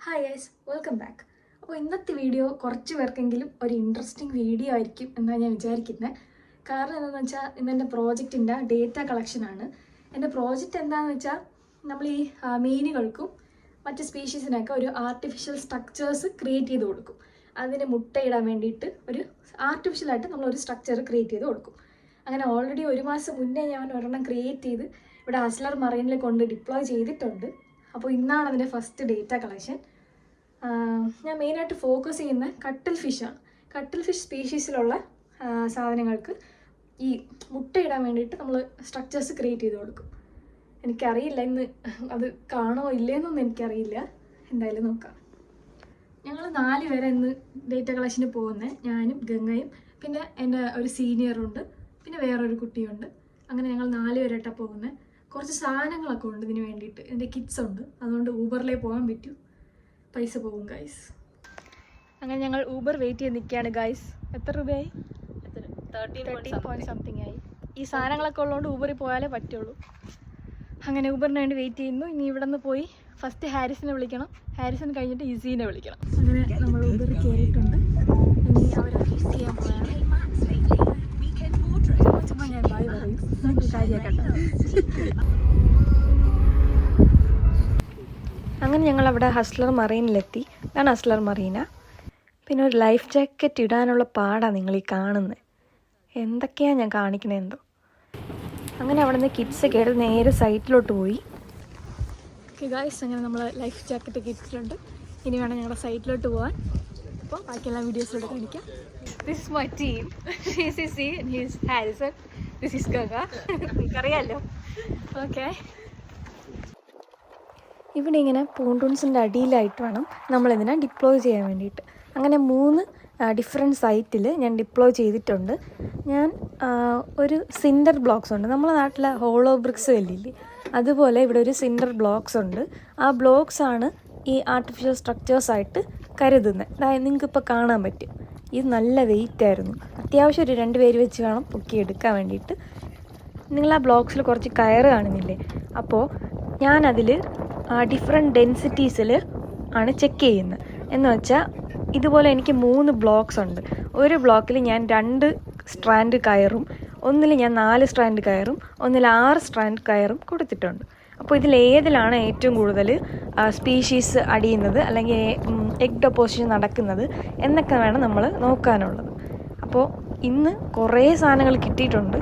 Hi guys, welcome back. അപ്പോൾ ഇന്നത്തെ video കുറച്ച് പേർക്കെങ്കിലും ഒരു ഇൻട്രസ്റ്റിംഗ് വീഡിയോ ആയിരിക്കും എന്നാണ് ഞാൻ വിചാരിക്കുന്നത്. കാരണം എന്താണെന്ന് വെച്ചാൽ ഇന്നെൻ്റെ പ്രോജക്റ്റിൻ്റെ ഡേറ്റ കളക്ഷനാണ്. എൻ്റെ പ്രോജക്റ്റ് എന്താണെന്ന് വെച്ചാൽ നമ്മൾ ഈ മീനുകൾക്കും മറ്റ് സ്പീഷീസിനൊക്കെ ഒരു ആർട്ടിഫിഷ്യൽ സ്ട്രക്ചേഴ്സ് ക്രിയേറ്റ് ചെയ്ത് കൊടുക്കും. അതിന് മുട്ടയിടാൻ വേണ്ടിയിട്ട് ഒരു ആർട്ടിഫിഷ്യലായിട്ട് നമ്മളൊരു സ്ട്രക്ചർ ക്രിയേറ്റ് ചെയ്ത് കൊടുക്കും. അങ്ങനെ ഓൾറെഡി 1 മാസം മുന്നേ ഞാൻ ഒരെണ്ണം ക്രിയേറ്റ് ചെയ്ത് ഇവിടെ ഹസ്ലർ മറൈനിൽ കൊണ്ട് ഡിപ്ലോയ് ചെയ്തിട്ടുണ്ട്. അപ്പോൾ ഇന്നാണ് അതിൻ്റെ ഫസ്റ്റ് ഡേറ്റ കളക്ഷൻ. ഞാൻ മെയിനായിട്ട് ഫോക്കസ് ചെയ്യുന്ന കട്ടിൽ ഫിഷാണ്. കട്ടിൽ ഫിഷ് സ്പീഷീസിലുള്ള സാധനങ്ങൾക്ക് ഈ മുട്ടയിടാൻ വേണ്ടിയിട്ട് നമ്മൾ സ്ട്രക്ചേഴ്സ് ക്രിയേറ്റ് ചെയ്ത് കൊടുക്കും. എനിക്കറിയില്ല ഇന്ന് അത് കാണോ ഇല്ലേന്നൊന്നും എനിക്കറിയില്ല. എന്തായാലും നോക്കാം. ഞങ്ങൾ 4 പേരെ ഇന്ന് ഡേറ്റ കളക്ഷന് പോകുന്നത്. ഞാനും ഗംഗയും പിന്നെ എൻ്റെ ഒരു സീനിയറുണ്ട്, പിന്നെ വേറൊരു കുട്ടിയുണ്ട്. അങ്ങനെ ഞങ്ങൾ 4 പേരായിട്ടാണ് പോകുന്നത്. കുറച്ച് സാധനങ്ങളൊക്കെ ഉണ്ട് ഇതിന് വേണ്ടിയിട്ട്. എൻ്റെ കിഡ്സ് ഉണ്ട്, അതുകൊണ്ട് ഊബറിലേ പോകാൻ പറ്റും. പൈസ പോകും ഗൈസ്. അങ്ങനെ ഞങ്ങൾ ഊബർ വെയിറ്റ് ചെയ്ത് നിൽക്കുകയാണ് ഗൈസ്. എത്ര രൂപയായി? 13 സംതിങ് ആയി. ഈ സാധനങ്ങളൊക്കെ ഉള്ളതുകൊണ്ട് ഊബറിൽ പോയാലേ പറ്റുള്ളൂ. അങ്ങനെ ഊബറിന് വേണ്ടി വെയിറ്റ് ചെയ്യുന്നു. ഇനി ഇവിടെ നിന്ന് പോയി ഫസ്റ്റ് ഹാരിസിനെ വിളിക്കണം. ഹാരിസിന് കഴിഞ്ഞിട്ട് ഈസീനെ വിളിക്കണം. അങ്ങനെ നമ്മൾ ഊബറിൽ കയറിയിട്ടുണ്ട്. ഇനി അവരെ ഫിക്സ് ചെയ്യാൻ പോയാണ്. ചുമ്മാ ഞാൻ ബായ് പറയും, കാര്യമാക്കണ്ട. അങ്ങനെ ഞങ്ങളവിടെ ഹസ്ലർ മറീനിലെത്തി. ഇതാണ് ഹസ്ലർ മറീന. പിന്നെ ഒരു ലൈഫ് ജാക്കറ്റ് ഇടാനുള്ള പാടാണ് നിങ്ങൾ ഈ കാണുന്നത്. എന്തൊക്കെയാണ് ഞാൻ കാണിക്കണേ എന്തോ. അങ്ങനെ അവിടെ നിന്ന് കിഡ്സൊക്കെ എടുത്ത് നേരെ സൈറ്റിലോട്ട് പോയി. ഓക്കെ ഗായ്സ്, അങ്ങനെ നമ്മൾ ലൈഫ് ജാക്കറ്റൊക്കെ ഇട്ടിട്ടുണ്ട്. ഇനി വേണം ഞങ്ങളുടെ സൈറ്റിലോട്ട് പോകാൻ. അപ്പോൾ ബാക്കിയെല്ലാം വീഡിയോസിലോട്ട് കാണിക്കാം. This is my team. His Harrison, this is Ganga. നിങ്ങൾക്കറിയാമല്ലോ. ഓക്കെ, ഇവിടെ ഇങ്ങനെ പൂണ്ടൂൺസിൻ്റെ അടിയിലായിട്ട് വേണം നമ്മളിതിനെ ഡിപ്ലോയ് ചെയ്യാൻ വേണ്ടിയിട്ട്. അങ്ങനെ 3 ഡിഫറെൻറ്റ് സൈറ്റിൽ ഞാൻ ഡിപ്ലോയ് ചെയ്തിട്ടുണ്ട്. ഞാൻ ഒരു സിൻഡർ ബ്ലോക്സ് ഉണ്ട്. നമ്മളെ നാട്ടിലെ ഹോളോ ബ്രിക്സ് കല്ലില്ലേ, അതുപോലെ ഇവിടെ ഒരു സിൻഡർ ബ്ലോക്സ് ഉണ്ട്. ആ ബ്ലോക്സാണ് ഈ ആർട്ടിഫിഷ്യൽ സ്ട്രക്ചേഴ്സായിട്ട് കരുതുന്നത്. അതായത് നിങ്ങൾക്കിപ്പോൾ കാണാൻ പറ്റും, ഇത് നല്ല വെയിറ്റായിരുന്നു. അത്യാവശ്യം ഒരു 2 പേര് വെച്ച് വേണം പൊക്കിയെടുക്കാൻ വേണ്ടിയിട്ട്. നിങ്ങൾ ആ ബ്ലോക്സിൽ കുറച്ച് കയറ് കാണുന്നില്ലേ, അപ്പോൾ ഞാനതിൽ ഡിഫറെൻറ്റ് ഡെൻസിറ്റീസിൽ ആണ് ചെക്ക് ചെയ്യുന്നത്. എന്ന് വെച്ചാൽ ഇതുപോലെ എനിക്ക് 3 ബ്ലോക്സ് ഉണ്ട്. ഒരു ബ്ലോക്കിൽ ഞാൻ 2 സ്ട്രാൻഡ് കയറും, ഒന്നിൽ ഞാൻ 4 സ്ട്രാൻഡ് കയറും, ഒന്നിൽ 6 സ്ട്രാൻഡ് കയറും കൊടുത്തിട്ടുണ്ട്. അപ്പോൾ ഇതിലേതിലാണ് ഏറ്റവും കൂടുതൽ സ്പീഷീസ് അടിയുന്നത് അല്ലെങ്കിൽ എഗ് ഡെപ്പോസിഷൻ നടക്കുന്നത് എന്നൊക്കെ വേണം നമ്മൾ നോക്കാനുള്ളത്. അപ്പോൾ ഇന്ന് കുറേ സാധനങ്ങൾ കിട്ടിയിട്ടുണ്ട്.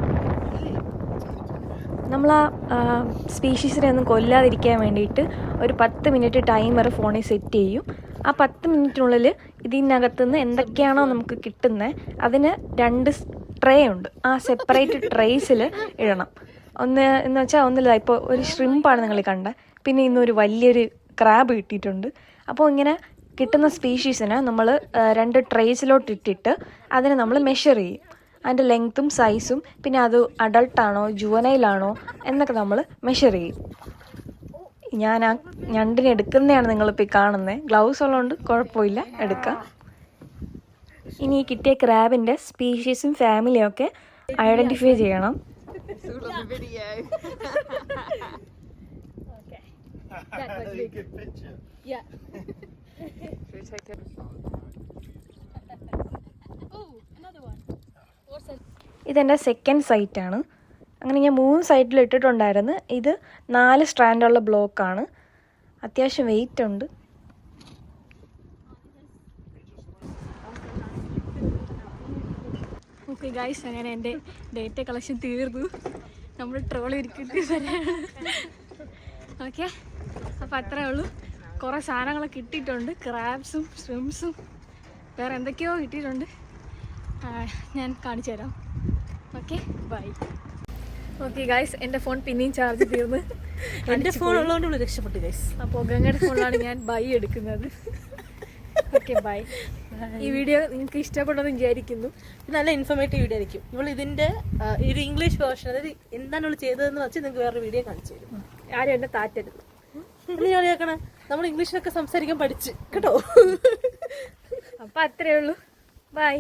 നമ്മൾ ആ സ്പീഷീസിനെ ഒന്നും കൊല്ലാതിരിക്കാൻ വേണ്ടിയിട്ട് ഒരു 10 മിനിറ്റ് ടൈമർ ഫോണിൽ സെറ്റ് ചെയ്യും. ആ 10 മിനിറ്റിനുള്ളിൽ ഇതിനകത്തുനിന്ന് എന്തൊക്കെയാണോ നമുക്ക് കിട്ടുന്നത് അതിന് 2 ട്രേ ഉണ്ട്. ആ സെപ്പറേറ്റ് ട്രേസിൽ ഇടണം. ഒന്ന് എന്ന് വെച്ചാൽ ഒന്നില്ല, ഇപ്പോൾ ഒരു ഷ്രിമ്പാണ് നിങ്ങൾ കണ്ടത്, പിന്നെ ഇന്നൊരു വലിയൊരു ക്രാബ് കിട്ടിയിട്ടുണ്ട്. അപ്പോൾ ഇങ്ങനെ കിട്ടുന്ന സ്പീഷീസിനെ നമ്മൾ 2 ട്രേസിലോട്ട് ഇട്ടിട്ട് അതിനെ നമ്മൾ മെഷർ ചെയ്യും. അതിൻ്റെ ലെങ്ത്തും സൈസും പിന്നെ അത് അഡൾട്ടാണോ ജുവനൈലാണോ എന്നൊക്കെ നമ്മൾ മെഷർ ചെയ്യും. ഞാൻ ആ ഞണ്ടിനെ എടുക്കുന്നതാണ് നിങ്ങളിപ്പോൾ ഈ കാണുന്നത്. ഗ്ലൗസ് ഉള്ളതുകൊണ്ട് കുഴപ്പമില്ല, എടുക്കാം. ഇനി ഈ കിട്ടിയ ക്രാബിൻ്റെ സ്പീഷീസും ഫാമിലിയും ഒക്കെ ഐഡൻറ്റിഫൈ ചെയ്യണം. ഇതെൻ്റെ സെക്കൻഡ് സൈറ്റാണ്. അങ്ങനെ ഞാൻ 3 സൈറ്റിൽ ഇട്ടിട്ടുണ്ടായിരുന്നു. ഇത് 4 സ്ട്രാൻഡുള്ള ബ്ലോക്കാണ്. അത്യാവശ്യം വെയിറ്റ് ഉണ്ട്. ഓക്കെ ഗൈസ്, അങ്ങനെ എൻ്റെ ഡേറ്റ കളക്ഷൻ തീർന്നു. നമ്മൾ ട്രോളി ഇരിക്കിട്ട് വരെയാണ്. ഓക്കെ, അപ്പോൾ അത്രേ ഉള്ളൂ. കുറേ സാധനങ്ങളൊക്കെ കിട്ടിയിട്ടുണ്ട്. ക്രാബ്സും ഷ്രിംസും വേറെ എന്തൊക്കെയോ കിട്ടിയിട്ടുണ്ട്. ഞാൻ കാണിച്ചു തരാം. Okay, bye. ഓക്കെ ഗൈസ്, എൻ്റെ ഫോൺ പിന്നെയും ചാർജ് തീർന്ന്. എൻ്റെ ഫോൺ ഉള്ളതുകൊണ്ട് രക്ഷപ്പെട്ടു ഗൈസ്. അപ്പോൾ ഗംഗയുടെ ഫോണിലാണ് ഞാൻ ബൈ എടുക്കുന്നത്. Okay, by. ഈ വീഡിയോ നിങ്ങൾക്ക് ഇഷ്ടപ്പെട്ടെന്ന് വിചാരിക്കുന്നു. നല്ല ഇൻഫോർമേറ്റീവ് വീഡിയോ ആയിരിക്കും. നമ്മൾ ഇതിൻ്റെ ഒരു ഇംഗ്ലീഷ് വേർഷൻ, അതായത് എന്താണ് നമ്മൾ ചെയ്തതെന്ന് വെച്ച് നിങ്ങൾക്ക് വേറൊരു വീഡിയോ കാണിച്ചു തരും. ആരും എന്നെ താറ്റരുത്. കളിയാക്കണം, നമ്മൾ ഇംഗ്ലീഷിലൊക്കെ സംസാരിക്കാൻ പഠിച്ച് കേട്ടോ. അപ്പോൾ അത്രയേ ഉള്ളൂ. ബൈ.